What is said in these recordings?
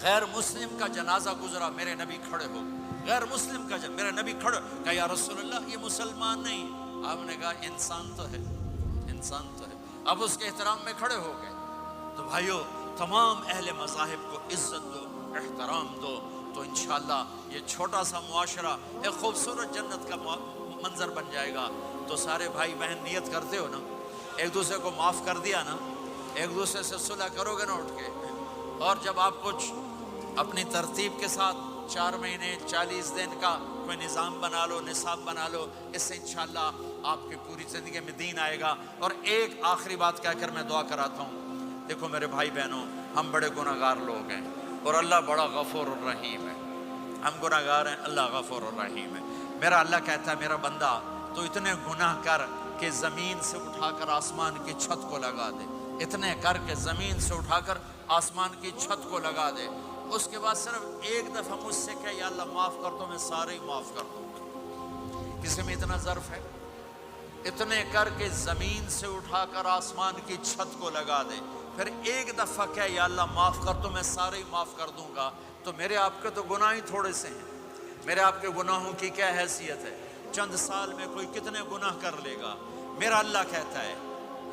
غیر مسلم کا جنازہ گزرا، میرے نبی کھڑے ہو گئے، غیر مسلم کا میرے نبی کھڑے، کہا یا رسول اللہ یہ مسلمان نہیں، آپ نے کہا انسان تو ہے، انسان تو ہے، اب اس کے احترام میں کھڑے ہو گئے۔ تو بھائیو تمام اہل مذاہب کو عزت دو، احترام دو، تو انشاءاللہ یہ چھوٹا سا معاشرہ ایک خوبصورت جنت کا منظر بن جائے گا۔ تو سارے بھائی بہن نیت کرتے ہو نا، ایک دوسرے کو معاف کر دیا نا، ایک دوسرے سے صلح کرو گے نا اٹھ کے، اور جب آپ کچھ اپنی ترتیب کے ساتھ 4 مہینے 40 دن کا کوئی نظام بنا لو، نصاب بنا لو، اس سے انشاءاللہ آپ کی پوری زندگی میں دین آئے گا۔ اور ایک آخری بات کہہ کر میں دعا کراتا ہوں، دیکھو میرے بھائی بہنوں، ہم بڑے گناہ گار لوگ ہیں اور اللہ بڑا غفور الرحیم ہے، ہم گناہ گار ہیں، اللہ غفور الرحیم ہے۔ میرا اللہ کہتا ہے میرا بندہ تو اتنے گناہ کر کہ زمین سے اٹھا کر آسمان کی چھت کو لگا دے، اتنے کر کے زمین سے اٹھا کر آسمان کی چھت کو لگا دے، اس کے بعد صرف ایک دفعہ مجھ سے کہ یا اللہ معاف کر دو، میں سارے ہی معاف کر دوں۔ کسی میں اتنا ظرف ہے؟ اتنے کر کے زمین سے اٹھا کر آسمان کی چھت کو لگا دے، پھر ایک دفعہ کہ یا اللہ معاف کر دو، میں سارے ہی معاف کر دوں گا۔ تو میرے آپ کے تو گناہ ہی تھوڑے سے ہیں، میرے آپ کے گناہوں کی کیا حیثیت ہے؟ چند سال میں کوئی کتنے گناہ کر لے گا۔ میرا اللہ کہتا ہے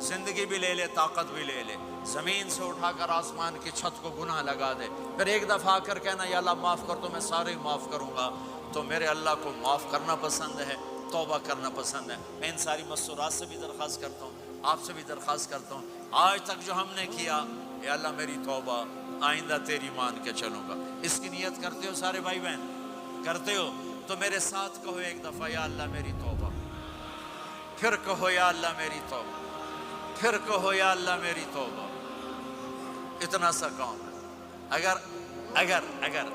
زندگی بھی لے لے، طاقت بھی لے لے، زمین سے اٹھا کر آسمان کی چھت کو گناہ لگا دے، پھر ایک دفعہ آ کر کہنا یا اللہ معاف کر دو، میں سارے ہی معاف کروں گا۔ تو میرے اللہ کو معاف کرنا پسند ہے، توبہ کرنا پسند ہے۔ میں ان ساری مستورات سے بھی درخواست کرتا ہوں، آپ سے بھی درخواست کرتا ہوں، آج تک جو ہم نے کیا، اے اللہ میری توبہ، آئندہ تیری مان کے چلوں گا۔ اس کی نیت کرتے ہو سارے بھائی بہن؟ کرتے ہو تو میرے ساتھ کہو ایک دفعہ یا اللہ میری توبہ، پھر کہو یا اللہ میری توبہ، پھر کہو یا اللہ میری توبہ۔ اتنا سا کام ہے۔ اگر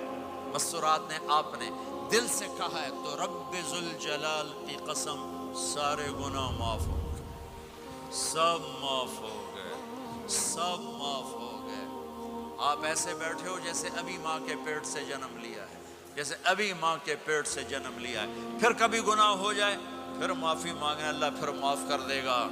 مستورات نے آپ نے دل سے کہا ہے تو رب ذوالجلال کی قسم سارے گناہ معاف ہو گئے، سب معاف ہو گئے، سب معاف ہو گئے۔ آپ ایسے بیٹھے ہو جیسے ابھی ماں کے پیٹ سے جنم لیا ہے، جیسے ابھی ماں کے پیٹ سے جنم لیا ہے۔ پھر کبھی گناہ ہو جائے پھر معافی مانگیں، اللہ پھر معاف کر دے گا۔